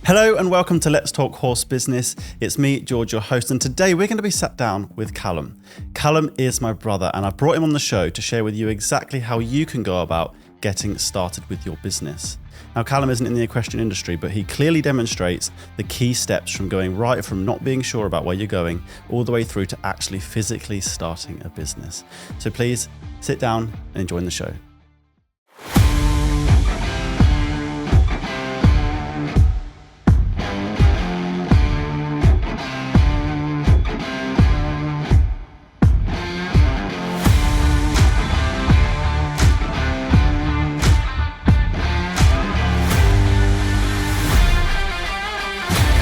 Hello and welcome to Let's Talk Horse Business. It's me, George, your host, and today we're going to be sat down with Kallum. Kallum is my brother, and I brought him on the show to share with you exactly how you can go about getting started with your business. Now, Kallum isn't in the equestrian industry, but he clearly demonstrates the key steps from going right from not being sure about where you're going all the way through to actually physically starting a business. So please sit down and enjoy the show.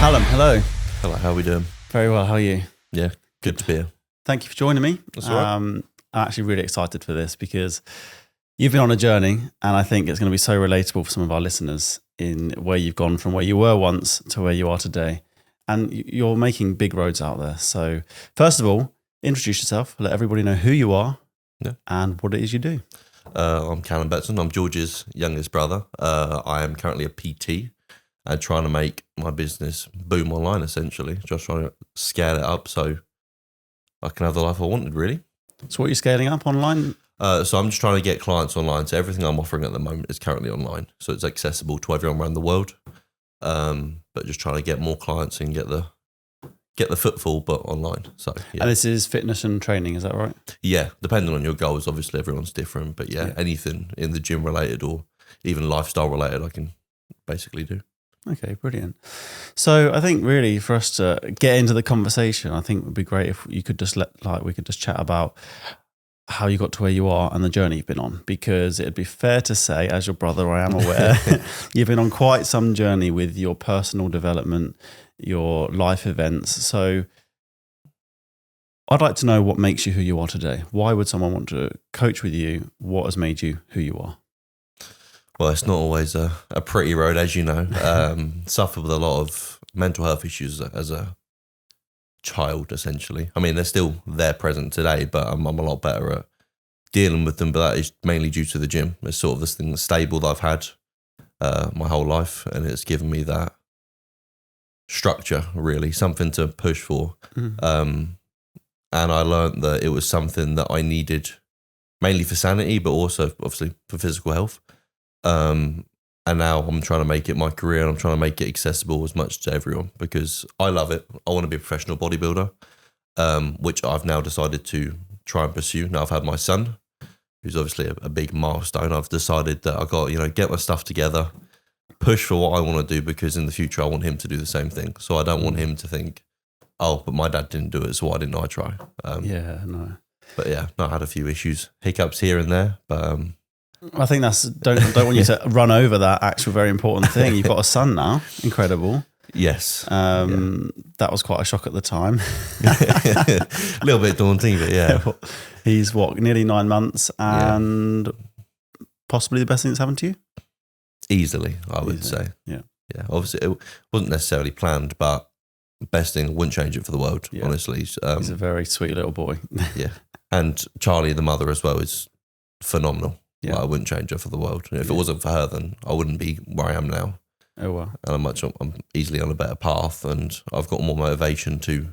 Kallum, hello. Hello, how are we doing? Very well, how are you? Yeah, good to be here. Thank you for joining me. That's all right. I'm actually really excited for this because you've been on a journey, and I think it's going to be so relatable for some of our listeners in where you've gone from where you were once to where you are today. And you're making big roads out there. So first of all, introduce yourself, let everybody know who you are and what it is you do. I'm Kallum Betson. I'm George's youngest brother. I am currently a PT and trying to make my business boom online, essentially. Just trying to scale it up so I can have the life I wanted, really. So what are you scaling up online? So I'm just trying to get clients online. So everything I'm offering at the moment is currently online. So it's accessible to everyone around the world. But just trying to get more clients and get the footfall, but online. So yeah. And this is fitness and training, is that right? Yeah, depending on your goals, obviously everyone's different. But yeah, anything in the gym related or even lifestyle related, I can basically do. Okay, brilliant. So I think really for us to get into the conversation, I think it would be great if you could just we could just chat about how you got to where you are and the journey you've been on, because it'd be fair to say, as your brother, I am aware, you've been on quite some journey with your personal development, your life events. So I'd like to know what makes you who you are today. Why would someone want to coach with you? What has made you who you are? Well, it's not always a pretty road, as you know. Suffered with a lot of mental health issues as a child, essentially. I mean, they're still there present today, but I'm a lot better at dealing with them. But that is mainly due to the gym. It's sort of this thing that's stable that I've had my whole life, and it's given me that structure, really, something to push for. And I learned that it was something that I needed mainly for sanity, but also obviously for physical health. And now I'm trying to make it my career, and I'm trying to make it accessible as much to everyone because I love it. I want to be a professional bodybuilder, which I've now decided to try and pursue. Now I've had my son, who's obviously a big milestone. I've decided that I got to, get my stuff together, push for what I want to do, because in the future I want him to do the same thing. So I don't want him to think, oh, but my dad didn't do it, so why didn't I try? No. But yeah, I had a few issues, hiccups here and there, but I think don't want you to run over that actual very important thing. You've got a son now, incredible. Yes. That was quite a shock at the time. A little bit daunting, but yeah. He's nearly 9 months, and possibly the best thing that's happened to you? Easily, I would say. Yeah. Yeah. Obviously, it wasn't necessarily planned, but the best thing, I wouldn't change it for the world, honestly. He's a very sweet little boy. Yeah. And Charlie, the mother as well, is phenomenal. Yeah. I wouldn't change her for the world. If it wasn't for her, then I wouldn't be where I am now. Oh, wow. And I'm easily on a better path, and I've got more motivation to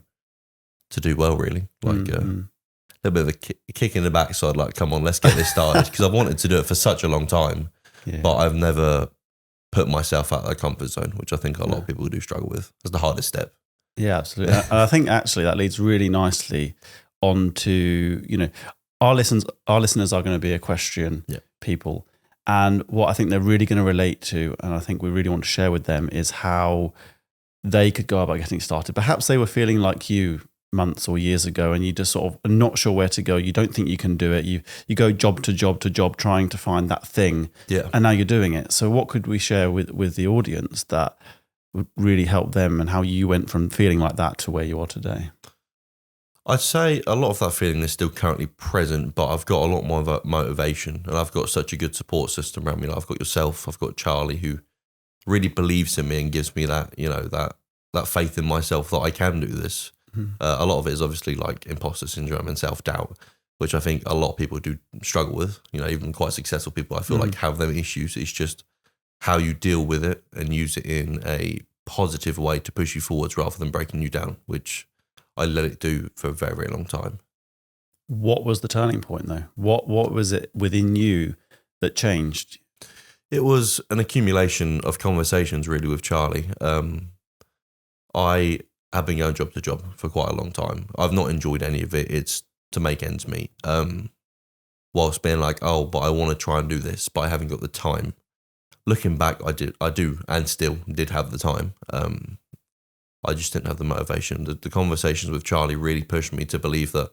do well, really. Like a little bit of a kick in the backside, like, come on, let's get this started. Because I've wanted to do it for such a long time, but I've never put myself out of the comfort zone, which I think a lot of people do struggle with. It's the hardest step. Yeah, absolutely. And I think actually that leads really nicely onto, our listeners are going to be equestrian people. And what I think they're really going to relate to, and I think we really want to share with them, is how they could go about getting started. Perhaps they were feeling like you months or years ago, and you just sort of are not sure where to go. You don't think you can do it. You go job to job to job trying to find that thing. Yeah. And now you're doing it. So what could we share with the audience that would really help them, and how you went from feeling like that to where you are today? I'd say a lot of that feeling is still currently present, but I've got a lot more motivation, and I've got such a good support system around me. Like, I've got yourself, I've got Charlie, who really believes in me and gives me that, that faith in myself that I can do this. A lot of it is obviously like imposter syndrome and self-doubt, which I think a lot of people do struggle with. Even quite successful people, I feel like, have them issues. It's just how you deal with it and use it in a positive way to push you forwards rather than breaking you down, which I let it do for a very, very long time. What was the turning point though? What was it within you that changed? It was an accumulation of conversations really with Charlie. I have been going job to job for quite a long time. I've not enjoyed any of it. It's to make ends meet. Whilst being like, oh, but I want to try and do this, but I haven't got the time. Looking back, I do, and still did have the time. I just didn't have the motivation. The conversations with Charlie really pushed me to believe that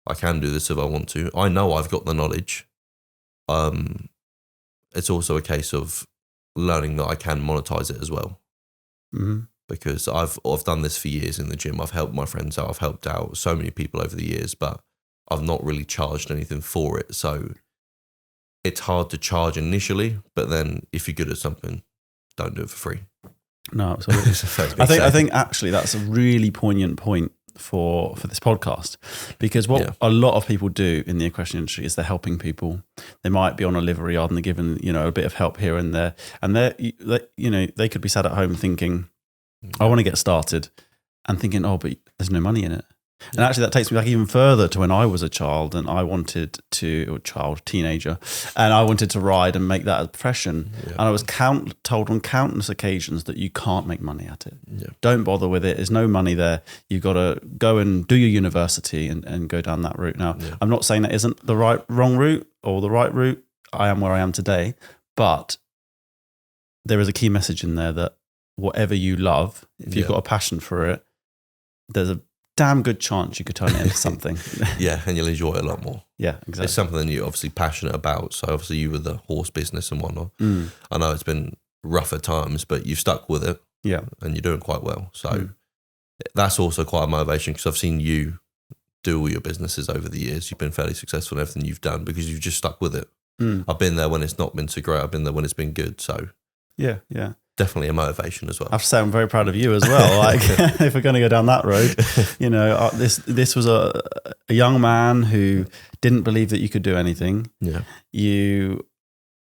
I can do this if I want to. I know I've got the knowledge. It's also a case of learning that I can monetize it as well. Mm-hmm. Because I've done this for years in the gym. I've helped my friends out. I've helped out so many people over the years, but I've not really charged anything for it. So it's hard to charge initially, but then if you're good at something, don't do it for free. No, absolutely. I think actually that's a really poignant point for this podcast, because what a lot of people do in the equestrian industry is they're helping people. They might be on a livery yard and they're given, a bit of help here and there, and they could be sat at home thinking, I want to get started, and thinking, oh, but there's no money in it. And actually that takes me back even further to when I was a child and I wanted to, teenager, and I wanted to ride and make that a profession. Yeah. And I was told on countless occasions that you can't make money at it. Yeah. Don't bother with it. There's no money there. You've got to go and do your university and go down that route. Now, I'm not saying that isn't the wrong route or the right route. I am where I am today, but there is a key message in there that whatever you love, if you've got a passion for it, there's a damn good chance you could turn it into something. Yeah, and you'll enjoy it a lot more. Yeah, exactly. It's something that you're obviously passionate about. So obviously you were the horse business and whatnot. I know it's been rough at times, but you've stuck with it. Yeah. And you're doing quite well. So that's also quite a motivation, because I've seen you do all your businesses over the years. You've been fairly successful in everything you've done because you've just stuck with it. I've been there when it's not been so great. I've been there when it's been good. So yeah. Definitely a motivation as well. I have to say I'm very proud of you as well. Like, if we're going to go down that road, this was a young man who didn't believe that you could do anything. Yeah. You,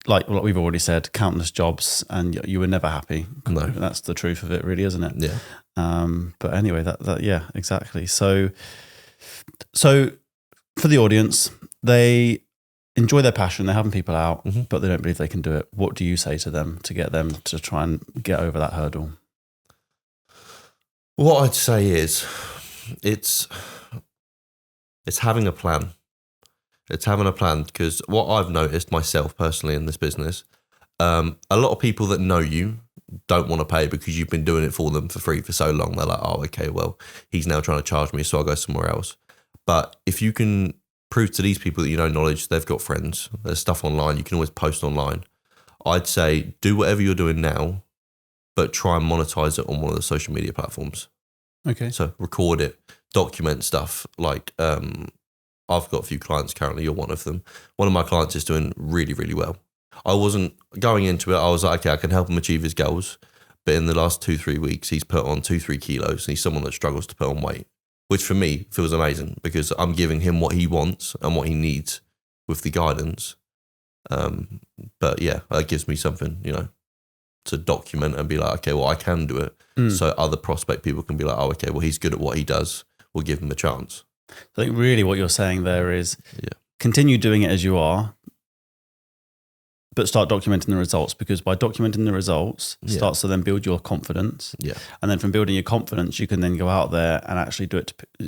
like we've already said, countless jobs, and you were never happy. No. That's the truth of it, really, isn't it? Yeah. But anyway, that exactly. So for the audience, they enjoy their passion, they're helping people out, but they don't believe they can do it. What do you say to them to get them to try and get over that hurdle? What I'd say is it's having a plan. It's having a plan, because what I've noticed myself personally in this business, a lot of people that know you don't want to pay because you've been doing it for them for free for so long. They're like, oh, okay, well, he's now trying to charge me, so I'll go somewhere else. But if you can prove to these people that you know knowledge, they've got friends, there's stuff online, you can always post online. I'd say do whatever you're doing now, but try and monetize it on one of the social media platforms. Okay. So record it, document stuff. Like I've got a few clients currently, you're one of them. One of my clients is doing really, really well. I wasn't going into it, I was like, okay, I can help him achieve his goals. But in the last 2-3 weeks, he's put on 2-3 kilos, and he's someone that struggles to put on weight, which for me feels amazing, because I'm giving him what he wants and what he needs with the guidance. But yeah, that gives me something, to document and be like, okay, well, I can do it. So other prospect people can be like, oh, okay, well, he's good at what he does. We'll give him a chance. I think really what you're saying there is continue doing it as you are, but start documenting the results, because by documenting the results starts to then build your confidence. Yeah. And then from building your confidence, you can then go out there and actually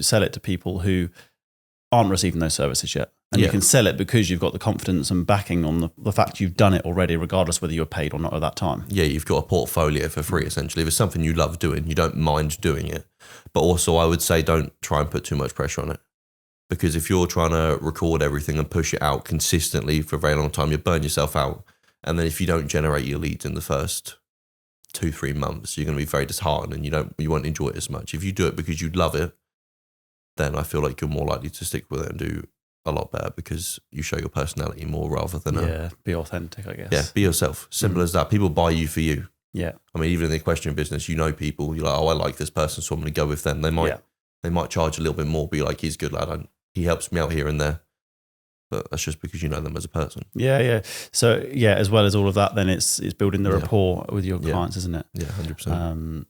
sell it to people who aren't receiving those services yet. And you can sell it because you've got the confidence and backing on the fact you've done it already, regardless whether you're paid or not at that time. Yeah, you've got a portfolio for free, essentially. If it's something you love doing, you don't mind doing it. But also I would say don't try and put too much pressure on it. Because if you're trying to record everything and push it out consistently for a very long time, you burn yourself out. And then if you don't generate your leads in the first 2-3 months, you're going to be very disheartened, and you won't enjoy it as much. If you do it because you love it, then I feel like you're more likely to stick with it and do a lot better, because you show your personality more rather than be authentic, I guess. Yeah, be yourself. Simple as that. People buy you for you. Yeah. I mean, even in the equestrian business, people, you're like, oh, I like this person, so I'm going to go with them. They might charge a little bit more, be like, he's a good lad, he helps me out here and there. but that's just because you know them as a person. Yeah. So as well as all of that, then it's building the rapport with your clients, isn't it? Yeah, 100%.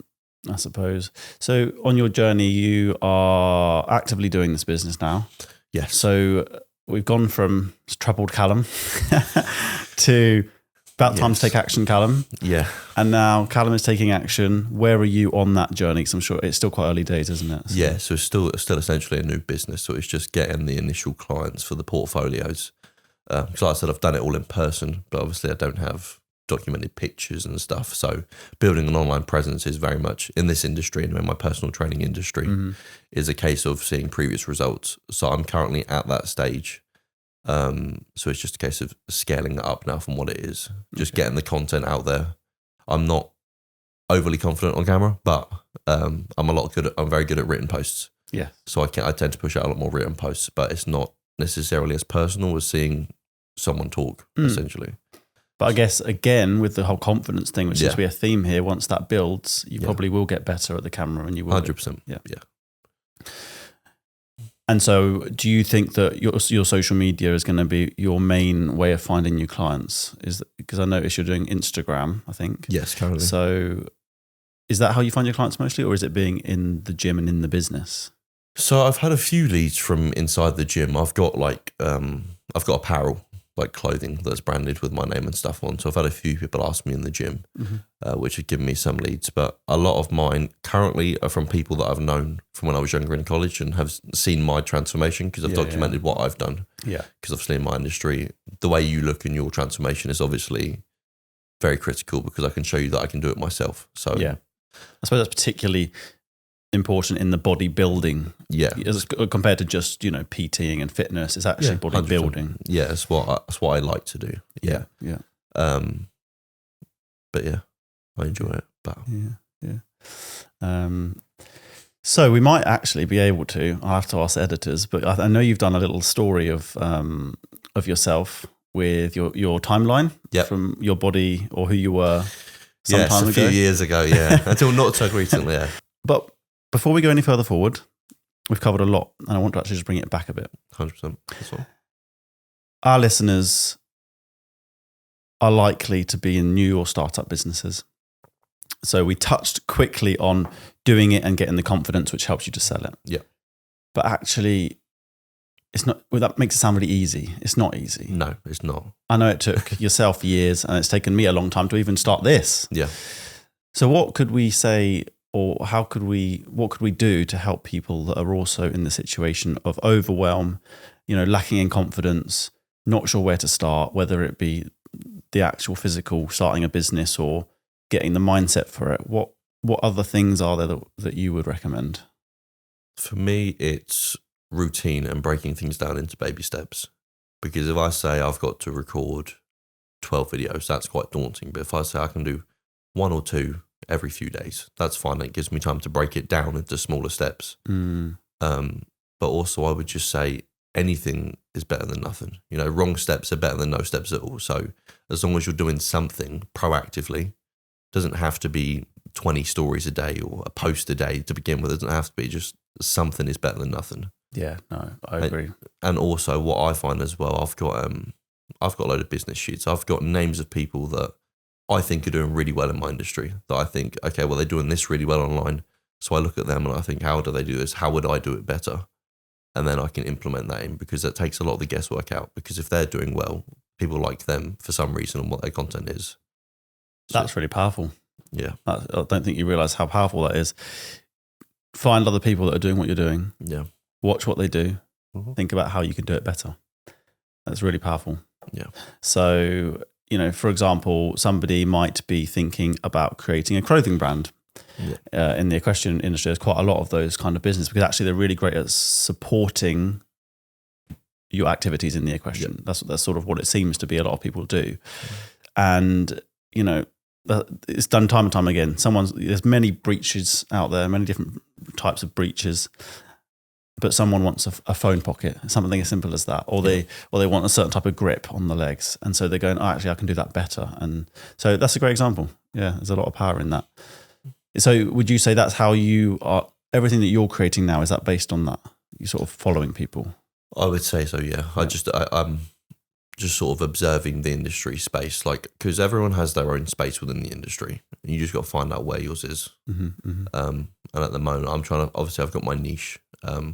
I suppose. So on your journey, you are actively doing this business now. Yes. So we've gone from troubled Kallum to about time to take action, Kallum. Yeah. And now Kallum is taking action. Where are you on that journey? Because I'm sure it's still quite early days, isn't it? So. Yeah. So it's still essentially a new business. So it's just getting the initial clients for the portfolios. Because like I said, I've done it all in person, but obviously I don't have documented pictures and stuff. So building an online presence is very much in this industry and in my personal training industry is a case of seeing previous results. So I'm currently at that stage. So it's just a case of scaling that up now from what it is, just getting the content out there. I'm not overly confident on camera, but I'm very good at written posts. Yeah. So I tend to push out a lot more written posts, but it's not necessarily as personal as seeing someone talk essentially. But I guess, again, with the whole confidence thing, which seems to be a theme here, once that builds, you probably will get better at the camera and you will. 100%. Yeah. And so do you think that your social media is going to be your main way of finding new clients? Because I notice you're doing Instagram, I think. Yes, currently. So is that how you find your clients mostly, or is it being in the gym and in the business? So I've had a few leads from inside the gym. I've got I've got apparel, like clothing that's branded with my name and stuff on. So I've had a few people ask me in the gym, which have given me some leads. But a lot of mine currently are from people that I've known from when I was younger in college and have seen my transformation because I've documented what I've done. Yeah. Because obviously in my industry, the way you look in your transformation is obviously very critical because I can show you that I can do it myself. So yeah, I suppose that's particularly important in the bodybuilding, as compared to just PTing and fitness. It's actually bodybuilding. Yeah, that's what I like to do. Yeah. But yeah, I enjoy it. But so we might actually be able to. I'll have to ask editors, but I know you've done a little story of yourself with your timeline from your body or who you were some time ago. A few years ago. Yeah, until not so recently. Yeah, but. Before we go any further forward, we've covered a lot, and I want to actually just bring it back a bit. 100%. That's all. Our listeners are likely to be in new or startup businesses. So we touched quickly on doing it and getting the confidence, which helps you to sell it. Yeah. But actually, it's not. Well, that makes it sound really easy. It's not easy. No, it's not. I know it took yourself years, and it's taken me a long time to even start this. Yeah. So what could we say? Or what could we do to help people that are also in the situation of overwhelm, lacking in confidence, not sure where to start, whether it be the actual physical starting a business or getting the mindset for it? What other things are there that you would recommend? For me, it's routine and breaking things down into baby steps. Because if I say I've got to record 12 videos, that's quite daunting. But if I say I can do 1 or 2 every few days, that's fine. It gives me time to break it down into smaller steps. But also I would just say anything is better than nothing. Wrong steps are better than no steps at all. So as long as you're doing something proactively, doesn't have to be 20 stories a day or a post a day to begin with. It doesn't have to be, just something is better than nothing. Yeah, no, I agree. And also what I find as well, I've got a load of business sheets. I've got names of people that I think are doing really well in my industry, that I think, okay, well, they're doing this really well online. So I look at them and I think, how do they do this? How would I do it better? And then I can implement that in, because that takes a lot of the guesswork out. Because if they're doing well, people like them for some reason and what their content is. So, that's really powerful. Yeah. I don't think you realize how powerful that is. Find other people that are doing what you're doing. Yeah. Watch what they do. Think about how you can do it better. That's really powerful. Yeah. So, for example, somebody might be thinking about creating a clothing brand. In the equestrian industry, there's quite a lot of those kind of business, because actually they're really great at supporting your activities in the equestrian. That's sort of what it seems to be a lot of people do. And, it's done time and time again. There's many breeches out there, many different types of breeches, but someone wants a phone pocket, something as simple as that, or they want a certain type of grip on the legs, and so they're going, oh, actually I can do that better. And so that's a great example. Yeah, there's a lot of power in that. So would you say that's how you are, everything that you're creating now, is that based on that? You sort of following people? I would say so, yeah. I'm just sort of observing the industry space, like, because everyone has their own space within the industry. And you just got to find out where yours is. And at the moment, I'm trying to, obviously I've got my niche,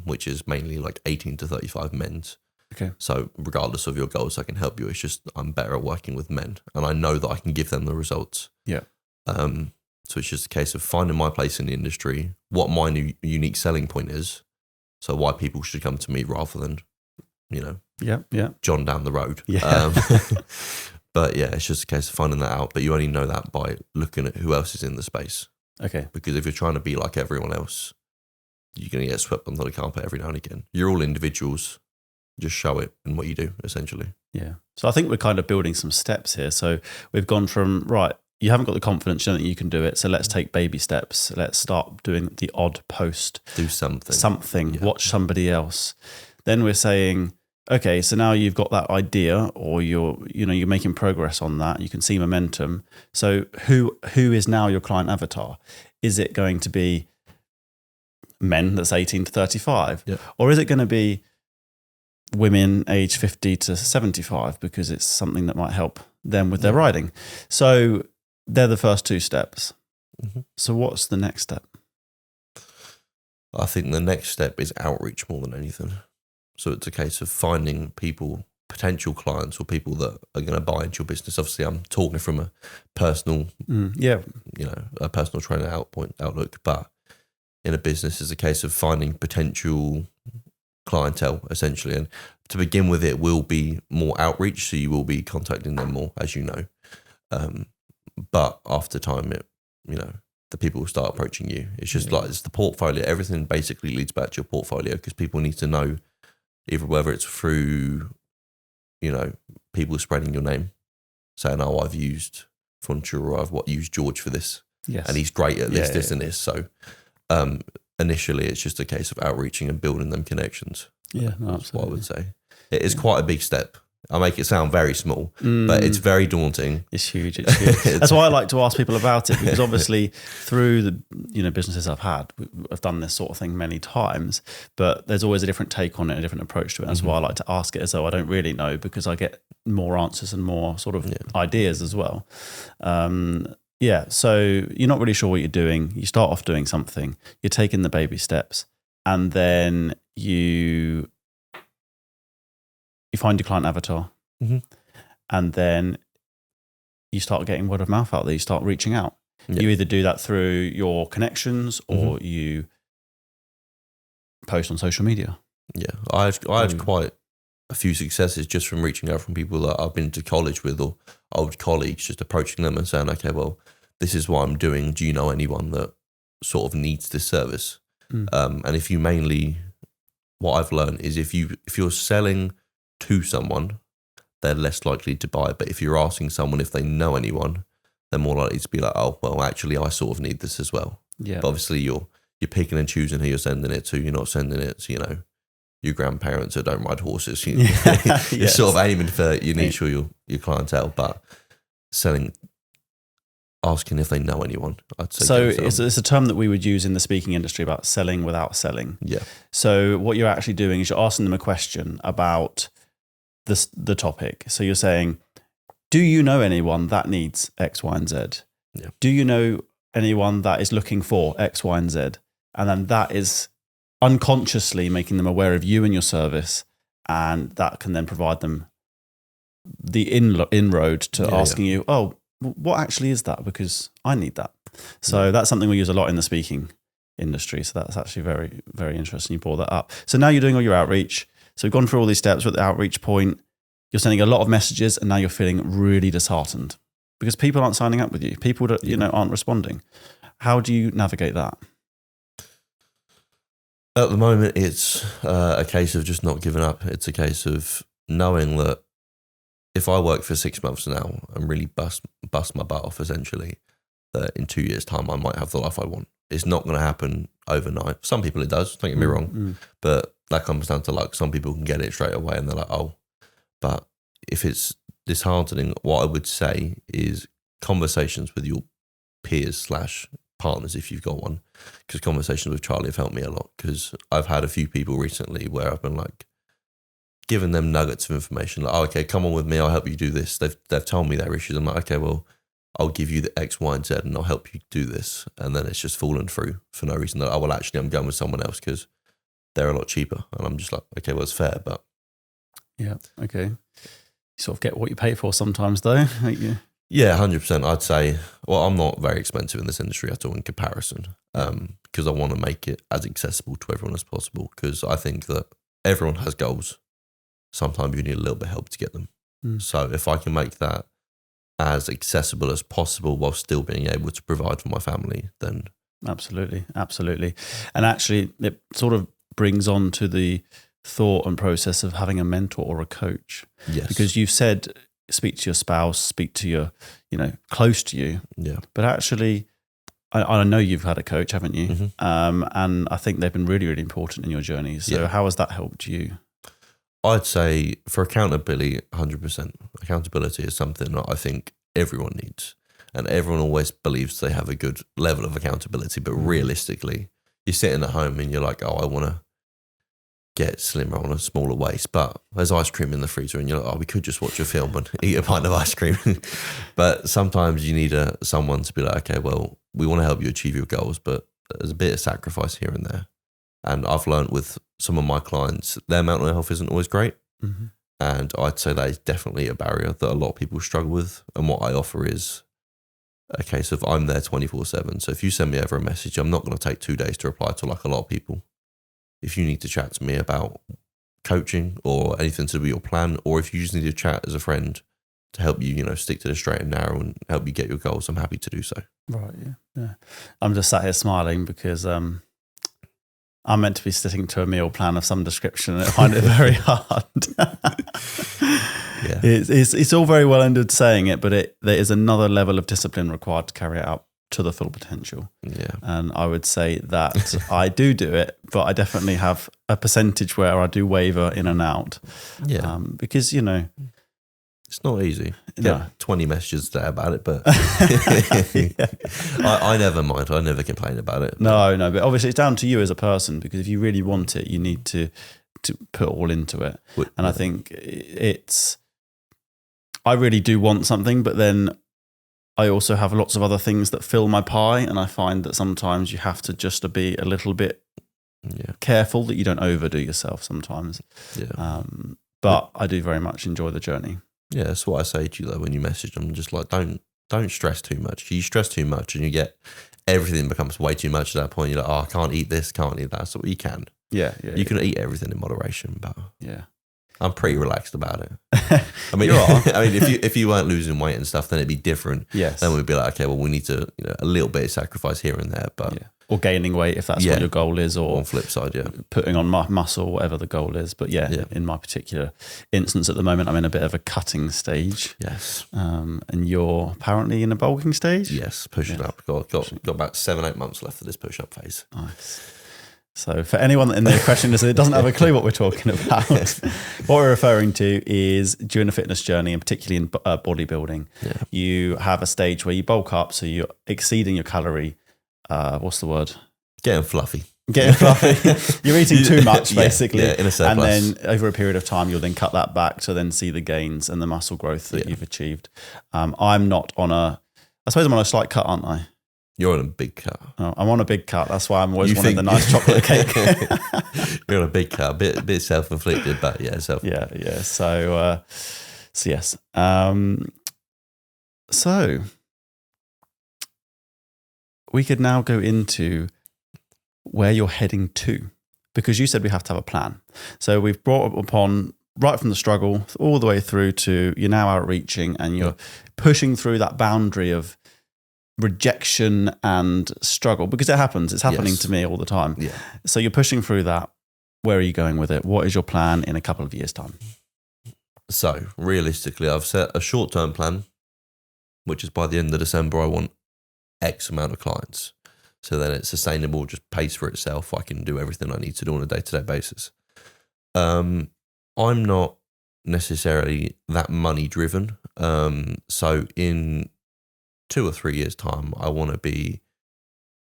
which is mainly like 18 to 35 men's. Okay. So regardless of your goals, I can help you. It's just I'm better at working with men, and I know that I can give them the results. Yeah. So it's just a case of finding my place in the industry, what my unique selling point is, so why people should come to me rather than, John down the road. Yeah. But yeah, it's just a case of finding that out. But you only know that by looking at who else is in the space. Okay. Because if you're trying to be like everyone else, you're going to get swept under the carpet every now and again. You're all individuals. Just show it in what you do, essentially. Yeah. So I think we're kind of building some steps here. So we've gone from, right, you haven't got the confidence, you don't think you can do it. So let's take baby steps. Let's start doing the odd post. Do something. Yeah. Watch somebody else. Then we're saying, okay, so now you've got that idea, or you're making progress on that. You can see momentum. So who is now your client avatar? Is it going to be men that's 18 to 35? Yeah. Or is it going to be women age 50 to 75 because it's something that might help them with their riding? So they're the first two steps. Mm-hmm. So what's the next step? I think the next step is outreach more than anything. So it's a case of finding people, potential clients or people that are going to buy into your business. Obviously, I'm talking from a personal, a personal trainer outlook, but in a business, it's a case of finding potential clientele, essentially. And to begin with, it will be more outreach, so you will be contacting them more, as you know. But after time, the people will start approaching you. It's just like, it's the portfolio. Everything basically leads back to your portfolio, because people need to know, either whether it's through, people spreading your name, saying, oh, I've used Frontier, or I've used George for this. Yes. And he's great at this, and this. So initially, it's just a case of outreaching and building them connections. Yeah, that's what I would say. It is quite a big step. I make it sound very small, but it's very daunting. It's huge. It's huge. That's why I like to ask people about it, because obviously through the businesses I've had, I've done this sort of thing many times, but there's always a different take on it, a different approach to it. That's why I like to ask it as though I don't really know, because I get more answers and more sort of ideas as well. So you're not really sure what you're doing. You start off doing something, you're taking the baby steps, and then you find your client avatar, and then you start getting word of mouth out there. You start reaching out. You either do that through your connections, or you post on social media. Yeah, I had quite a few successes just from reaching out from people that I've been to college with, or old colleagues, just approaching them and saying, okay, well, this is what I'm doing. Do you know anyone that sort of needs this service? And if you mainly, what I've learned is if you're selling to someone, they're less likely to buy. But if you're asking someone if they know anyone, they're more likely to be like, oh, well, actually, I sort of need this as well. Yeah. But obviously, you're picking and choosing who you're sending it to. You're not sending it to, your grandparents that don't ride horses. You're sort of aiming for your niche or your clientele, but asking if they know anyone, I'd say. So it's a term that we would use in the speaking industry about selling without selling. Yeah. So what you're actually doing is you're asking them a question about the topic. So you're saying, do you know anyone that needs X, Y, and Z? Yeah. Do you know anyone that is looking for X, Y, and Z? And then that is unconsciously making them aware of you and your service, and that can then provide them the inroad to asking you, oh, what actually is that? Because I need that. So that's something we use a lot in the speaking industry. So that's actually very, very interesting. You brought that up. So now you're doing all your outreach. So we've gone through all these steps. We're at the outreach point. You're sending a lot of messages, and now you're feeling really disheartened because people aren't signing up with you. People that, aren't responding. How do you navigate that? At the moment, it's a case of just not giving up. It's a case of knowing that if I work for 6 months now and really bust my butt off, essentially, that in 2 years' time I might have the life I want. It's not going to happen overnight. Some people it does, don't get me wrong, but that comes down to luck. Some people can get it straight away and they're like, oh. But if it's disheartening, what I would say is conversations with your peers / partners, if you've got one, because conversations with Charlie have helped me a lot, because I've had a few people recently where I've been like, giving them nuggets of information. Like, oh, okay, come on with me. I'll help you do this. They've told me their issues. I'm like, okay, well, I'll give you the X, Y, and Z, and I'll help you do this. And then it's just fallen through for no reason. Like, oh, well, actually, I'm going with someone else because they're a lot cheaper. And I'm just like, okay, well, it's fair, but. Yeah, okay. You sort of get what you pay for sometimes, though. Yeah, 100%. I'd say, well, I'm not very expensive in this industry at all in comparison, because I want to make it as accessible to everyone as possible, because I think that everyone has goals. Sometimes you need a little bit of help to get them. So if I can make that as accessible as possible while still being able to provide for my family, then... Absolutely. And actually, it sort of brings on to the thought and process of having a mentor or a coach. Yes. Because you've said, speak to your spouse, speak to your, close to you. Yeah. But actually, I know you've had a coach, haven't you? Mm-hmm. And I think they've been really, really important in your journey. So how has that helped you? I'd say for accountability, 100%. Accountability is something that I think everyone needs. And everyone always believes they have a good level of accountability. But realistically, you're sitting at home and you're like, oh, I want to get slimmer on a smaller waist. But there's ice cream in the freezer and you're like, oh, we could just watch a film and eat a pint of ice cream. But sometimes you need someone to be like, okay, well, we want to help you achieve your goals, but there's a bit of sacrifice here and there. And I've learned with some of my clients, their mental health isn't always great. Mm-hmm. And I'd say that is definitely a barrier that a lot of people struggle with. And what I offer is a case of I'm there 24/7. So if you send me over a message, I'm not going to take 2 days to reply to, like a lot of people. If you need to chat to me about coaching or anything to do with your plan, or if you just need to chat as a friend to help you, stick to the straight and narrow and help you get your goals, I'm happy to do so. Right, yeah. I'm just sat here smiling because I'm meant to be sticking to a meal plan of some description and I find it very hard. Yeah. It's all very well ended saying it, but there is another level of discipline required to carry it out to the full potential. Yeah. And I would say that I do it, but I definitely have a percentage where I do waver in and out. Yeah. Because, it's not easy. No. 20 messages a day about it, but I never mind. I never complain about it. No, but obviously it's down to you as a person, because if you really want it, you need to put all into it. And I think I really do want something, but then I also have lots of other things that fill my pie, and I find that sometimes you have to just be a little bit careful that you don't overdo yourself sometimes. Yeah. But I do very much enjoy the journey. Yeah, that's what I say to you though when you message. I'm just like, don't stress too much. You stress too much and you get everything becomes way too much at that point. You're like, oh, I can't eat this, can't eat that. So you can. Yeah. You can eat everything in moderation, but yeah. I'm pretty relaxed about it. I mean, if you weren't losing weight and stuff, then it'd be different. Yes. Then we'd be like, okay, well, we need to, a little bit of sacrifice here and there, but or gaining weight if that's what your goal is, or on flip side, putting on muscle, whatever the goal is. But in my particular instance at the moment, I'm in a bit of a cutting stage. Yes. And you're apparently in a bulking stage. Yes, pushing up. Got about 7-8 months left of this push-up phase. Nice. So for anyone in the question that doesn't have a clue what we're talking about, what we're referring to is during a fitness journey, and particularly in bodybuilding, you have a stage where you bulk up, so you're exceeding your calorie. What's the word? Getting fluffy. You're eating too much, basically. Yeah, in a surplus. And then over a period of time, you'll then cut that back to then see the gains and the muscle growth that you've achieved. I'm not on I suppose I'm on a slight cut, aren't I? You're on a big cut. Oh, I'm on a big cut. That's why I'm always wanting the nice chocolate cake. You're on a big cut, a bit self-inflicted, but yeah. So yes. So we could now go into where you're heading to, because you said we have to have a plan. So we've brought upon right from the struggle all the way through to you're now outreaching and you're pushing through that boundary of rejection and struggle, because it happens. It's happening to me all the time. Yeah. So you're pushing through that. Where are you going with it? What is your plan in a couple of years' time? So realistically, I've set a short-term plan, which is by the end of December, I want X amount of clients. So then it's sustainable, just pays for itself. I can do everything I need to do on a day-to-day basis. I'm not necessarily that money driven. So in 2 or 3 years' time, I want to be,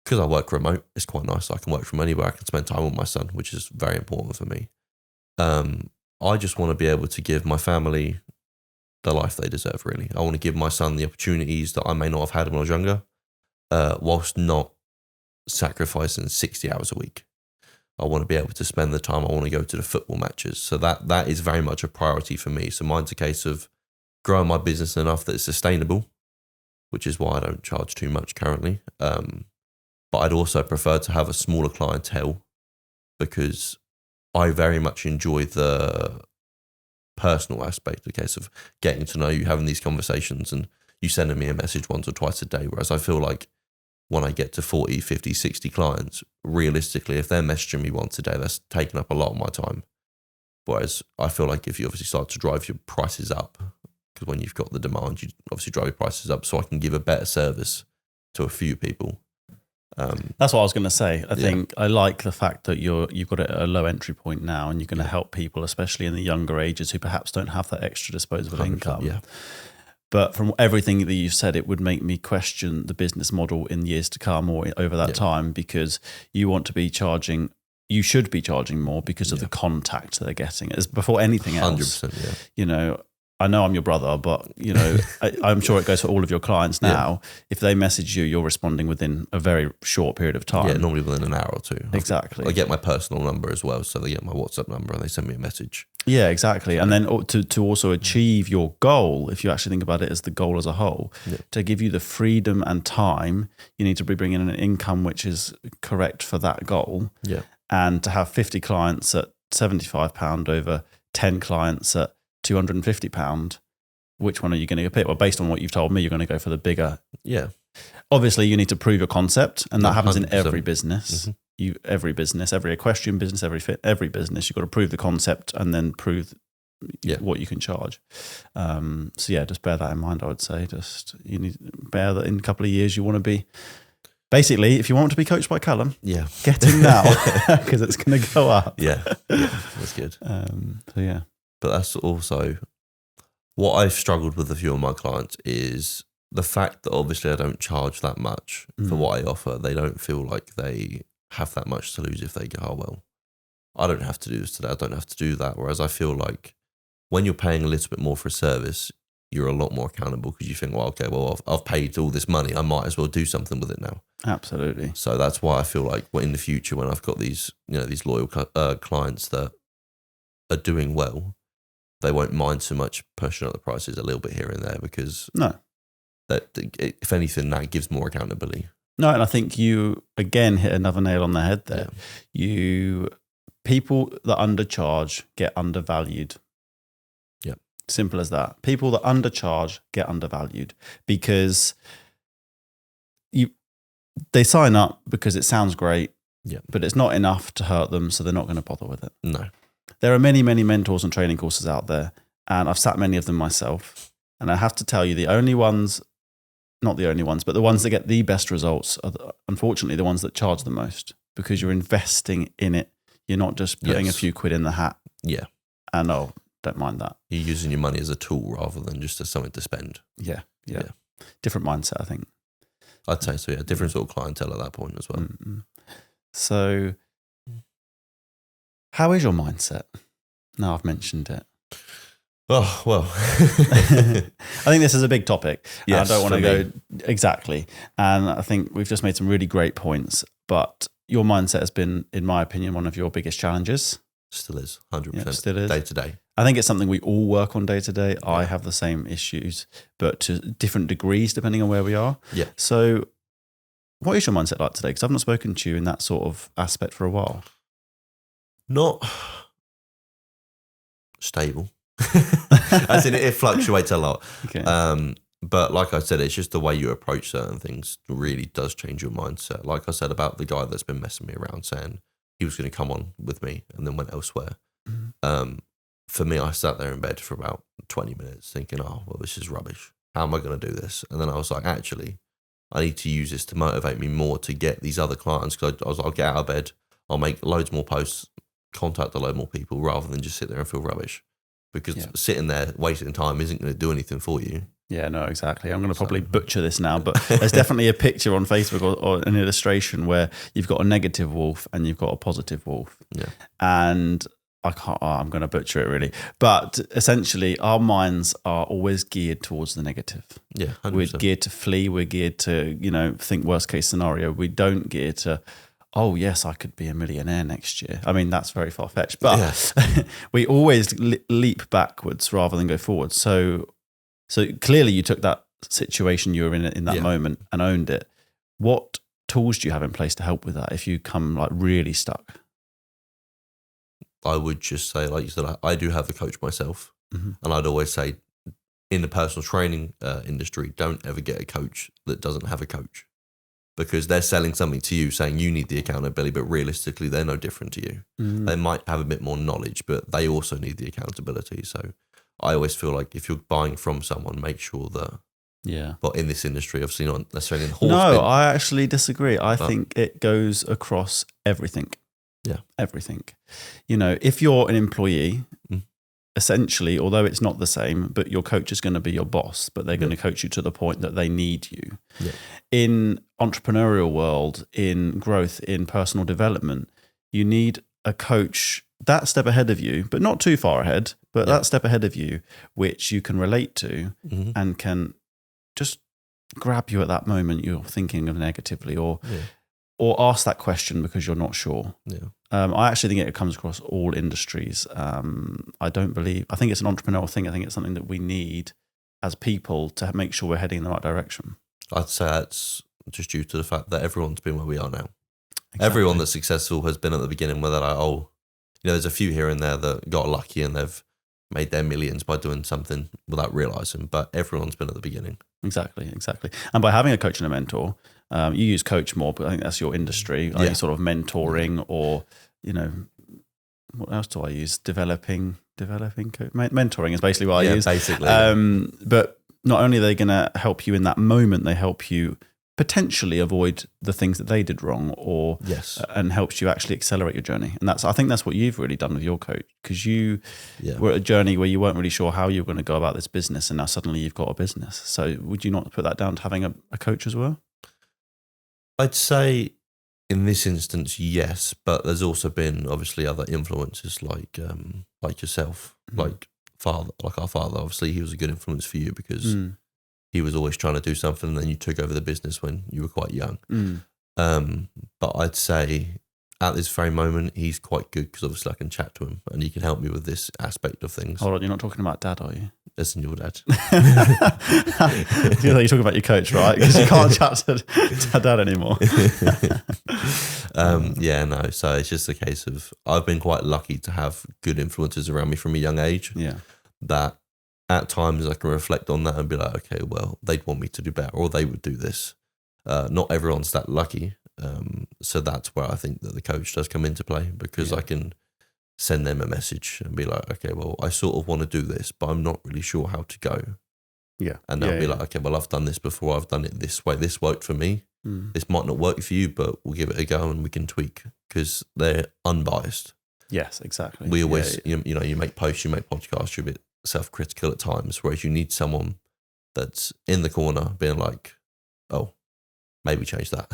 because I work remote, it's quite nice. I can work from anywhere. I can spend time with my son, which is very important for me. I just want to be able to give my family the life they deserve, really. I want to give my son the opportunities that I may not have had when I was younger, whilst not sacrificing 60 hours a week. I want to be able to spend the time. I want to go to the football matches. So that is very much a priority for me. So mine's a case of growing my business enough that it's sustainable, which is why I don't charge too much currently. But I'd also prefer to have a smaller clientele because I very much enjoy the personal aspect, the case of getting to know you, having these conversations, and you sending me a message once or twice a day. Whereas I feel like when I get to 40, 50, 60 clients, realistically, if they're messaging me once a day, that's taking up a lot of my time. Whereas I feel like if you obviously start to drive your prices up, because when you've got the demand, you obviously drive your prices up so I can give a better service to a few people. That's what I was going to say. I think I like the fact that you've got it at a low entry point now, and you're going to help people, especially in the younger ages, who perhaps don't have that extra disposable income. Yeah. But from everything that you've said, it would make me question the business model in years to come or over that time, because you want to be charging. You should be charging more because of the contact they're getting. As before anything else, 100%. Yeah. You know, I know I'm your brother, but you know, I'm sure it goes for all of your clients now. Yeah. If they message you, you're responding within a very short period of time. Yeah, normally within an hour or two. Exactly. I get my personal number as well, so they get my WhatsApp number and they send me a message. Yeah, exactly. And then to also achieve your goal, if you actually think about it as the goal as a whole, to give you the freedom and time, you need to be bringing in an income which is correct for that goal. Yeah. And to have 50 clients at £75 over 10 clients at £250, which one are you going to pick? Well, based on what you've told me, you're going to go for the bigger. Yeah. Obviously, you need to prove your concept, and that happens 100%. in every business. Every business, every equestrian business, every business, you've got to prove the concept and then prove what you can charge. So yeah, just bear that in mind. I would say, just you need to bear that in a couple of years you want to be. Basically, if you want to be coached by Kallum, get in now because it's going to go up. Yeah, that's good. So yeah. But that's also what I've struggled with a few of my clients is the fact that obviously I don't charge that much for what I offer. They don't feel like they have that much to lose if they go, oh, well, I don't have to do this today. I don't have to do that. Whereas I feel like when you're paying a little bit more for a service, you're a lot more accountable because you think, well, okay, well, I've paid all this money. I might as well do something with it now. Absolutely. So that's why I feel like in the future, when I've got these, these loyal clients that are doing well, they won't mind so much pushing up the prices a little bit here and there because that if anything, that gives more accountability. No, and I think you again hit another nail on the head there. People that undercharge get undervalued. Yeah. Simple as that. People that undercharge get undervalued because they sign up because it sounds great, but it's not enough to hurt them, so they're not going to bother with it. No. There are many, many mentors and training courses out there, and I've sat many of them myself. And I have to tell you, not the only ones, but the ones that get the best results are, unfortunately, the ones that charge the most because you're investing in it. You're not just putting a few quid in the hat. Yeah. And don't mind that. You're using your money as a tool rather than just as something to spend. Yeah. Different mindset, I think. I'd say so, yeah. Different sort of clientele at that point as well. Mm-hmm. So how is your mindset? Now I've mentioned it. Oh, well. I think this is a big topic. Yes, I don't want to go exactly. And I think we've just made some really great points. But your mindset has been, in my opinion, one of your biggest challenges. Still is, 100%. Yeah, still is. Day to day. I think it's something we all work on day to day. I have the same issues, but to different degrees depending on where we are. Yeah. So what is your mindset like today? Because I've not spoken to you in that sort of aspect for a while. Not stable. As in, it fluctuates a lot. Okay. But like I said, it's just the way you approach certain things really does change your mindset. Like I said about the guy that's been messing me around saying he was going to come on with me and then went elsewhere. Mm-hmm. For me, I sat there in bed for about 20 minutes thinking, oh, well, this is rubbish. How am I going to do this? And then I was like, actually, I need to use this to motivate me more to get these other clients. Because I'll get out of bed, I'll make loads more posts, contact a load more people rather than just sit there and feel rubbish. Because sitting there wasting time isn't going to do anything for you. Yeah, no, exactly. I'm going to probably butcher this now, but there's definitely a picture on Facebook or an illustration where you've got a negative wolf and you've got a positive wolf. Yeah. And I'm going to butcher it really, but essentially our minds are always geared towards the negative. Yeah, 100%. We're geared to flee. We're geared to, think worst case scenario. We don't gear to, oh yes, I could be a millionaire next year. I mean, that's very far fetched, but we always leap backwards rather than go forward. So clearly you took that situation you were in that moment and owned it. What tools do you have in place to help with that if you come like really stuck? I would just say, like you said, I do have a coach myself, and I'd always say in the personal training industry, don't ever get a coach that doesn't have a coach, because they're selling something to you saying you need the accountability, but realistically they're no different to you. They might have a bit more knowledge, but they also need the accountability. So I always feel like if you're buying from someone, make sure that but in this industry, obviously not necessarily in horse. No, I actually disagree. I think it goes across everything. Yeah. Everything. If you're an employee, essentially, although it's not the same, but your coach is going to be your boss, but they're going to coach you to the point that they need you. Yeah. In entrepreneurial world, in growth, in personal development, you need a coach that step ahead of you, but not too far ahead, but that step ahead of you, which you can relate to and can just grab you at that moment you're thinking of negatively or ask that question because you're not sure. Yeah. I actually think it comes across all industries. I think it's an entrepreneurial thing. I think it's something that we need as people to make sure we're heading in the right direction. I'd say that's just due to the fact that everyone's been where we are now. Exactly. Everyone that's successful has been at the beginning where they're like, there's a few here and there that got lucky and they've made their millions by doing something without realizing, but everyone's been at the beginning. Exactly. And by having a coach and a mentor, you use coach more, but I think that's your industry. Are you sort of mentoring or, what else do I use? Developing mentoring is basically what I use. Basically. But not only are they going to help you in that moment, they help you potentially avoid the things that they did wrong and helps you actually accelerate your journey. And I think that's what you've really done with your coach, because you were at a journey where you weren't really sure how you were going to go about this business, and now suddenly you've got a business. So would you not put that down to having a coach as well? I'd say in this instance, yes, but there's also been obviously other influences like yourself, like our father. Obviously, he was a good influence for you because he was always trying to do something, and then you took over the business when you were quite young. But I'd say at this very moment, he's quite good because obviously I can chat to him and he can help me with this aspect of things. Hold on, you're not talking about dad, are you? Isn't your dad? You're talking about your coach, right? Because you can't chat to dad anymore. No. So it's just a case of I've been quite lucky to have good influences around me from a young age. Yeah. That at times I can reflect on that and be like, okay, well, they'd want me to do better, or they would do this. Not everyone's that lucky. So that's where I think that the coach does come into play, because I can send them a message and be like, okay, well, I sort of want to do this, but I'm not really sure how to go. Yeah. And they'll be like, okay, well, I've done this before. I've done it this way. This worked for me. This might not work for you, but we'll give it a go and we can tweak, because they're unbiased. Yes, exactly. We always, you make posts, you make podcasts, you're a bit self-critical at times, whereas you need someone that's in the corner being like, oh, maybe change that.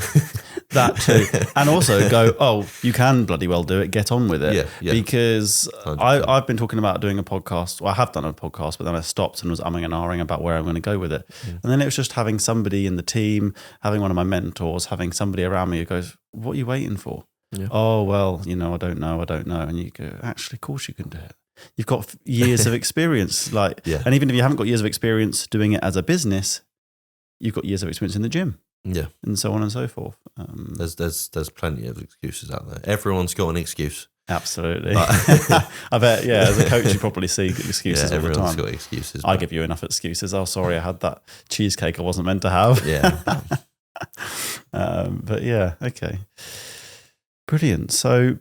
That too. And also go, oh, you can bloody well do it, get on with it. Yeah. Because I've been talking about doing a podcast. Well, I have done a podcast, but then I stopped and was umming and ahhing about where I'm going to go with it. And then it was just having somebody in the team, having one of my mentors, having somebody around me who goes, what are you waiting for? Yeah. Oh, well, I don't know. And you go, actually, of course you can do it. You've got years of experience. And even if you haven't got years of experience doing it as a business, you've got years of experience in the gym. Yeah. And so on and so forth. There's plenty of excuses out there. Everyone's got an excuse. Absolutely. I bet, as a coach, you probably see excuses all the time. Everyone's got excuses. I give you enough excuses. Oh, sorry, I had that cheesecake I wasn't meant to have. Yeah. But okay. Brilliant. So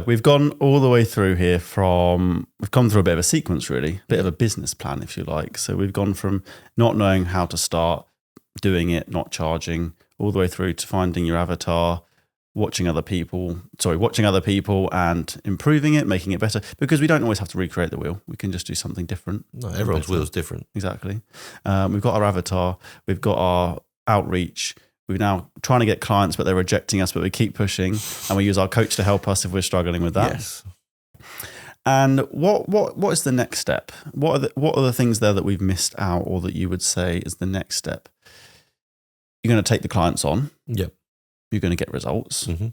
we've gone all the way through here we've gone through a bit of a sequence, really, a bit of a business plan, if you like. So we've gone from not knowing how to start, doing it, not charging, all the way through to finding your avatar, watching other people and improving it, making it better, because we don't always have to recreate the wheel. We can just do something different. No, everyone's wheel is different. Exactly. We've got our avatar, we've got our outreach, we're now trying to get clients, but they're rejecting us, but we keep pushing, and we use our coach to help us if we're struggling with that. Yes. And what is the next step? What are the things there that we've missed out, or that you would say is the next step? You're going to take the clients on. Yep. You're going to get results. Mm-hmm.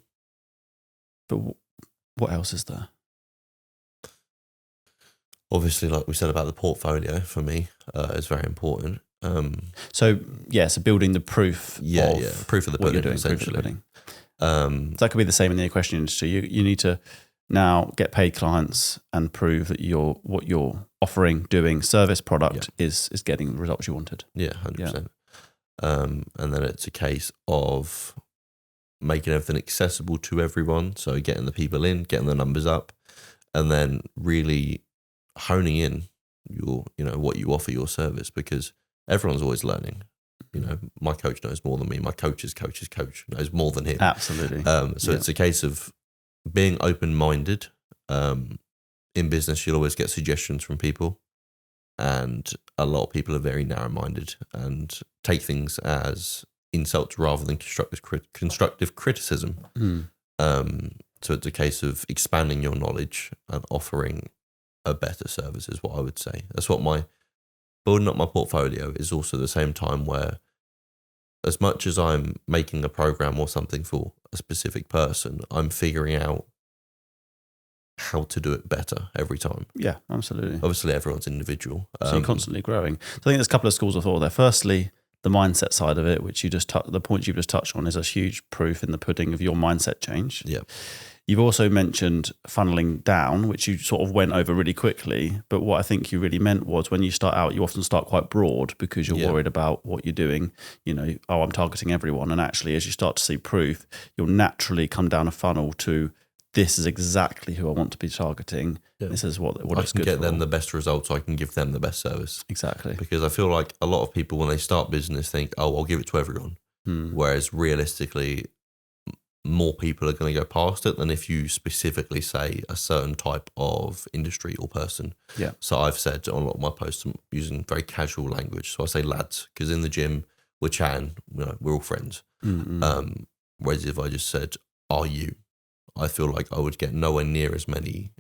But what else is there? Obviously, like we said about the portfolio, for me, is very important. So building the proof. Proof of the pudding, doing, essentially. Proof of the pudding. So that could be the same in the equestrian industry. You need to now get paid clients and prove that what you're offering, doing, service, product is getting the results you wanted. Yeah, 100%. And then it's a case of making everything accessible to everyone. So getting the people in, getting the numbers up, and then really honing in what you offer, your service, because everyone's always learning. My coach knows more than me. My coach's coach knows more than him. Absolutely. It's a case of being open-minded. In business, you'll always get suggestions from people, and a lot of people are very narrow-minded and take things as insults rather than constructive criticism. So it's a case of expanding your knowledge and offering a better service is what I would say. That's what building up my portfolio is also the same time where, as much as I'm making a program or something for a specific person, I'm figuring out how to do it better every time. Yeah, absolutely. Obviously, everyone's individual. So you're constantly growing. So I think there's a couple of schools of thought there. Firstly, the mindset side of it, which the point you just touched on, is a huge proof in the pudding of your mindset change. Yeah. You've also mentioned funneling down, which you sort of went over really quickly. But what I think you really meant was, when you start out, you often start quite broad because you're worried about what you're doing. I'm targeting everyone. And actually, as you start to see proof, you'll naturally come down a funnel to, this is exactly who I want to be targeting. Yeah. This is what it's good for. I can get them the best results. I can give them the best service. Exactly. Because I feel like a lot of people, when they start business, think, I'll give it to everyone. Whereas realistically, more people are going to go past it than if you specifically say a certain type of industry or person. Yeah. So I've said on a lot of my posts, I'm using very casual language. So I say lads, because in the gym, we're chatting, we're all friends. Mm-hmm. Whereas if I just said, are you? I feel like I would get nowhere near as many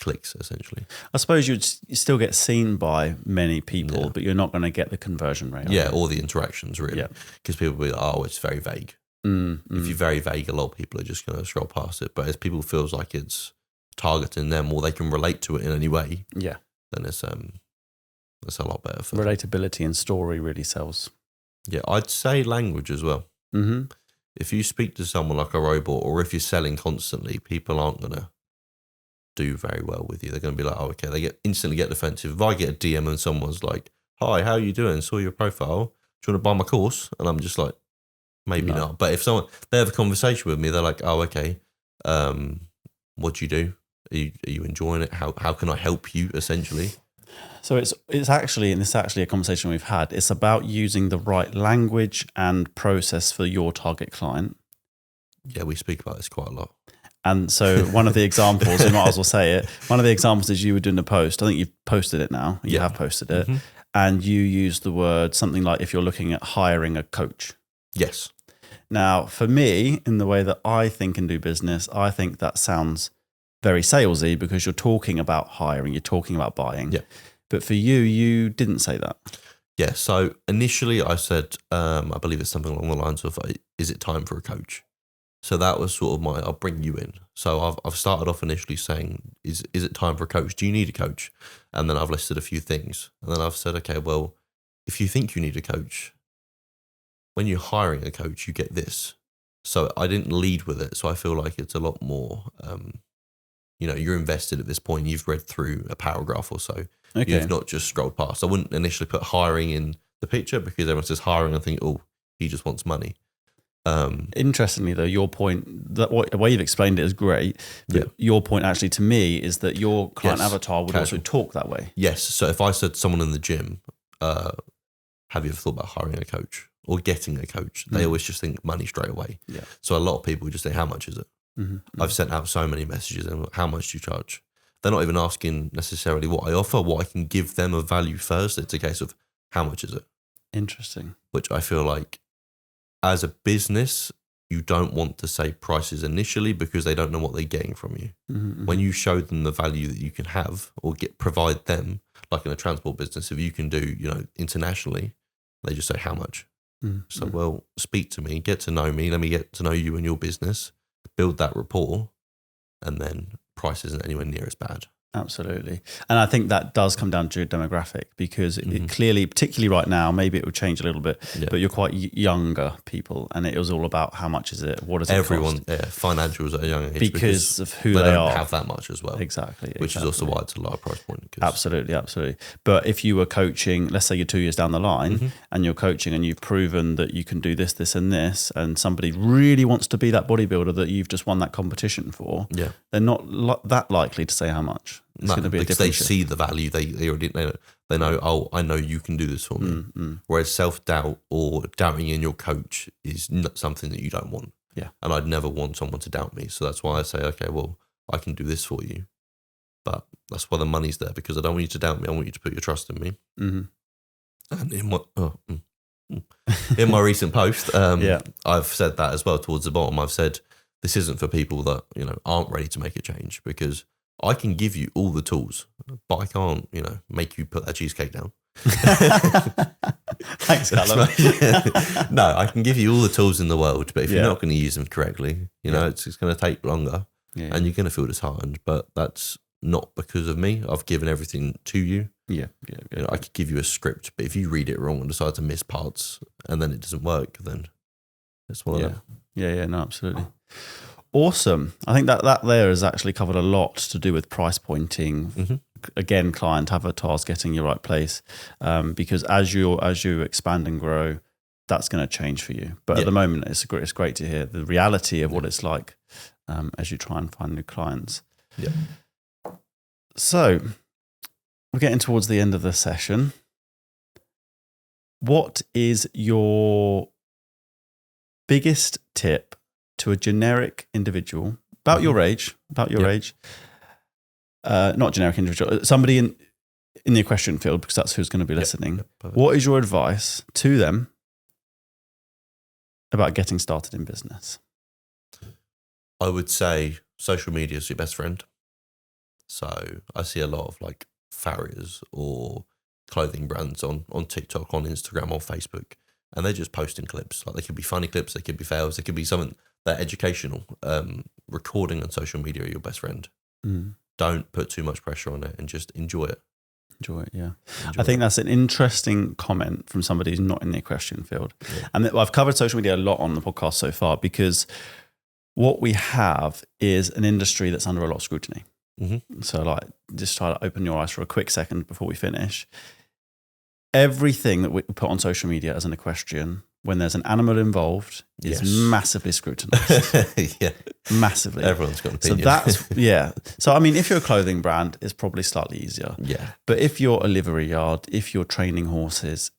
clicks, essentially. I suppose you still get seen by many people, but you're not going to get the conversion rate. Yeah, or the interactions, really. Because people will be like, it's very vague. If you're very vague, a lot of people are just going to scroll past it. But as people feels like it's targeting them, or they can relate to it in any way, then it's a lot better. Relatability and story really sells. Yeah, I'd say language as well. Mm-hmm. If you speak to someone like a robot, or if you're selling constantly, people aren't going to do very well with you. They're going to be like, okay, they instantly get defensive. If I get a DM and someone's like, hi, how are you doing? Saw your profile. Do you want to buy my course? And I'm just like, maybe not. But if they have a conversation with me, they're like, oh, okay, what do you do? Are you enjoying it? How can I help you, essentially? So it's actually, and this is actually a conversation we've had, it's about using the right language and process for your target client. Yeah, we speak about this quite a lot. And so one of the examples, we might as well say it, one of the examples is you were doing a post. I think you've posted it now. You have posted it. Mm-hmm. And you used the word something like, if you're looking at hiring a coach. Yes. Now, for me, in the way that I think and do business, I think that sounds very salesy, because you're talking about hiring, you're talking about buying. Yeah. But for you didn't say that. Yeah. So initially I said, I believe it's something along the lines of, is it time for a coach? So that was sort of I'll bring you in. So I've started off initially saying, is it time for a coach? Do you need a coach? And then I've listed a few things. And then I've said, okay, well, if you think you need a coach, when you're hiring a coach, you get this. So I didn't lead with it. So I feel like it's a lot more, you're invested at this point. You've read through a paragraph or so. Okay. You've not just scrolled past. I wouldn't initially put hiring in the picture, because everyone says hiring and think, oh, he just wants money. Interestingly, though, your point, the way you've explained it is great. But your point actually to me is that your client avatar would also talk that way. Yes. So if I said to someone in the gym, have you ever thought about hiring a coach or getting a coach? They always just think money straight away. Yeah. So a lot of people just say, how much is it? Mm-hmm. I've sent out so many messages, and how much do you charge? They're not even asking necessarily what I offer, what I can give them of value first. It's a case of, how much is it? Interesting. Which I feel like as a business, you don't want to say prices initially because they don't know what they're getting from you. Mm-hmm. When you show them the value that you can have or provide them, like in a transport business, if you can do, internationally, they just say how much. Mm-hmm. So, well, speak to me, get to know me, let me get to know you and your business, build that rapport, and then price isn't anywhere near as bad. Absolutely. And I think that does come down to your demographic because it clearly, particularly right now, maybe it will change a little bit, but you're quite younger people and it was all about how much is it, what does it cost? Everyone, financials at a young age because of who they they don't are. have that much as well. Exactly. Which is also why it's a lower price point. Absolutely. But if you were coaching, let's say you're 2 years down the line and you're coaching and you've proven that you can do this, this and this, and somebody really wants to be that bodybuilder that you've just won that competition for, they're not that likely to say how much. It's going to be because they see the value. They already know. They know. Oh, I know you can do this for me. Whereas self-doubt or doubting in your coach is not something that you don't want. Yeah. And I'd never want someone to doubt me. So that's why I say, okay, well, I can do this for you. But that's why the money's there, because I don't want you to doubt me. I want you to put your trust in me. And in my recent post, I've said that as well towards the bottom. I've said this isn't for people that aren't ready to make a change, because I can give you all the tools, but I can't, make you put that cheesecake down. Thanks, Kallum. No, I can give you all the tools in the world, but if you're not going to use them correctly, it's going to take longer and you're going to feel disheartened. But that's not because of me. I've given everything to you. I could give you a script, but if you read it wrong and decide to miss parts and then it doesn't work, then it's one of them. Yeah, no, absolutely. Awesome. I think that there has actually covered a lot to do with price pointing. Again, client avatars, getting your right place, because as you expand and grow, that's going to change for you. But at the moment, it's great to hear the reality of what it's like as you try and find new clients. Yeah. So we're getting towards the end of the session. What is your biggest tip to a generic individual about your age, not generic individual, somebody in the equestrian field, because that's who's going to be listening. What is your advice to them about getting started in business? I would say social media is your best friend. So I see a lot of like farriers or clothing brands on TikTok, on Instagram, on Facebook, and they're just posting clips. Like, they could be funny clips, they could be fails, they could be something that educational. Recording on social media are your best friend. Don't put too much pressure on it and just enjoy it. I think that's an interesting comment from somebody who's not in the equestrian field. And I've covered social media a lot on the podcast so far, because what we have is an industry that's under a lot of scrutiny. So like, just try to open your eyes for a quick second before we finish. Everything that we put on social media as an equestrian, when there's an animal involved, is massively scrutinized. Massively. Everyone's got an opinion. So that's, So, I mean, if you're a clothing brand, it's probably slightly easier. But if you're a livery yard, if you're training horses,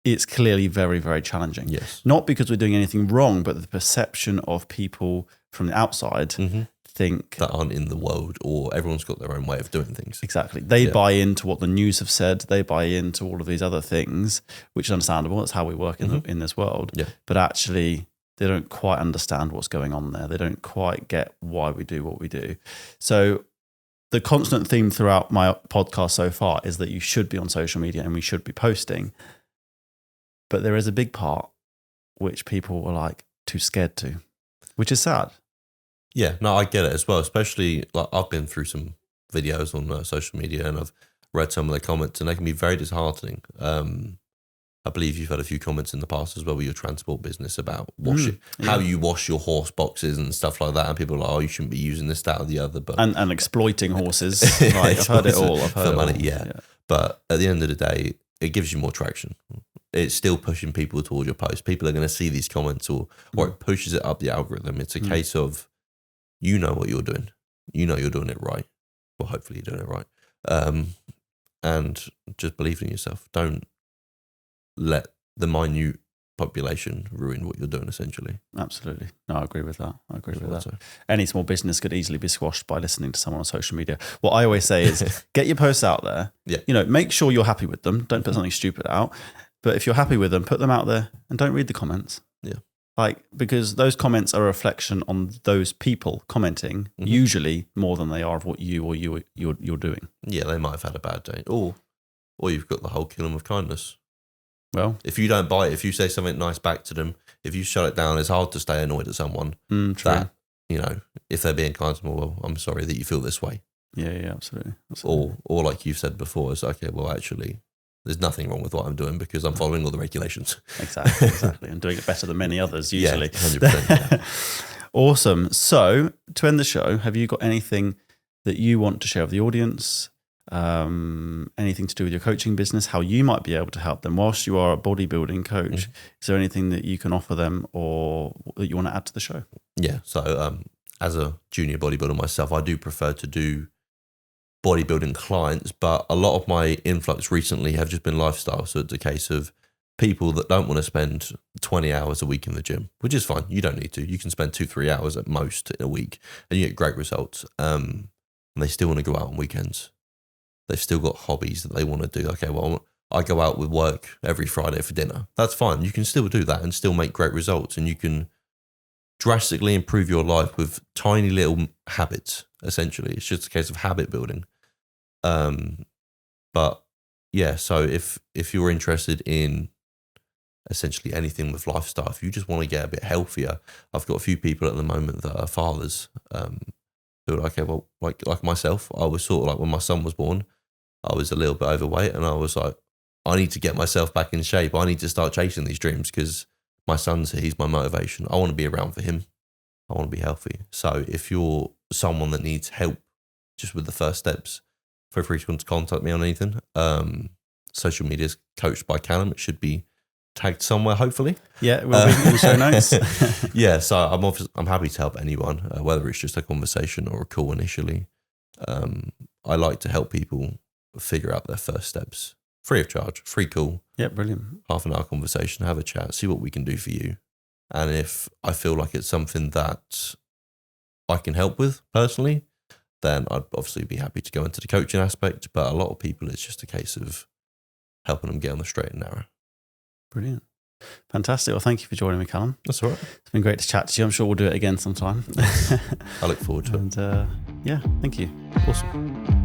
it's clearly very, very challenging. Not because we're doing anything wrong, but the perception of people from the outside think that aren't in the world, or everyone's got their own way of doing things. Exactly. They buy into what the news have said. They buy into all of these other things, which is understandable. That's how we work in this world. But actually, they don't quite understand what's going on there. They don't quite get why we do what we do. So the constant theme throughout my podcast so far is that you should be on social media and we should be posting. But there is a big part which people are like too scared to, which is sad. Yeah, no, I get it as well. Especially, like, I've been through some videos on social media and I've read some of the comments, and they can be very disheartening. I believe you've had a few comments in the past as well with your transport business about how you wash your horse boxes and stuff like that. And people are like, oh, you shouldn't be using this, that, or the other. But and exploiting horses. Like, I've heard it all. I've heard for money, it all. yeah. But at the end of the day, it gives you more traction. It's still pushing people towards your post. People are going to see these comments, or it pushes it up the algorithm. It's a case of, you know what you're doing. You know you're doing it right. Well, hopefully you're doing it right. And just believe in yourself. Don't let the minute population ruin what you're doing, essentially. Absolutely. No, I agree with that. Any small business could easily be squashed by listening to someone on social media. What I always say is, get your posts out there. Make sure you're happy with them. Don't put something stupid out. But if you're happy with them, put them out there and don't read the comments. Yeah. Like, because those comments are a reflection on those people commenting, usually more than they are of what you're doing. Yeah, they might have had a bad day. Or you've got the whole kill them with kindness. Well, if you don't bite, if you say something nice back to them, if you shut it down, it's hard to stay annoyed at someone. True. That, if they're being kind to them, well, I'm sorry that you feel this way. Yeah, absolutely. Or like you've said before, it's okay, well, actually, there's nothing wrong with what I'm doing because I'm following all the regulations. Exactly. And doing it better than many others, usually. Yeah, 100%. Yeah. Awesome. So, to end the show, have you got anything that you want to share with the audience? Anything to do with your coaching business, how you might be able to help them whilst you are a bodybuilding coach? Is there anything that you can offer them or that you want to add to the show? Yeah. So as a junior bodybuilder myself, I do prefer to do bodybuilding clients, but a lot of my influx recently have just been lifestyle. So it's a case of people that don't want to spend 20 hours a week in the gym, which is fine. You don't need to. You can spend 2-3 hours at most in a week and you get great results. And they still want to go out on weekends. They've still got hobbies that they want to do. Okay, well, I go out with work every Friday for dinner. That's fine. You can still do that and still make great results. And you can drastically improve your life with tiny little habits, essentially. It's just a case of habit building. But yeah, so if you're interested in essentially anything with lifestyle, if you just want to get a bit healthier, I've got a few people at the moment that are fathers who are okay, well, like myself, I was sort of like when my son was born, I was a little bit overweight and I was like, I need to get myself back in shape. I need to start chasing these dreams because my son's here. He's my motivation. I want to be around for him. I want to be healthy. So if you're someone that needs help just with the first steps, feel free to contact me on anything. Social media is coached by Kallum. It should be tagged somewhere, hopefully. Yeah, we'll be in the show notes. Yeah, so I'm happy to help anyone, whether it's just a conversation or a call initially. I like to help people figure out their first steps, free of charge, free call. Yeah, brilliant. Half an hour conversation, have a chat, see what we can do for you. And if I feel like it's something that I can help with personally, then I'd obviously be happy to go into the coaching aspect. But a lot of people, it's just a case of helping them get on the straight and narrow. Brilliant. Fantastic. Well, thank you for joining me, Kallum. That's all right. It's been great to chat to you. I'm sure we'll do it again sometime. I look forward to it. And yeah, thank you. Awesome.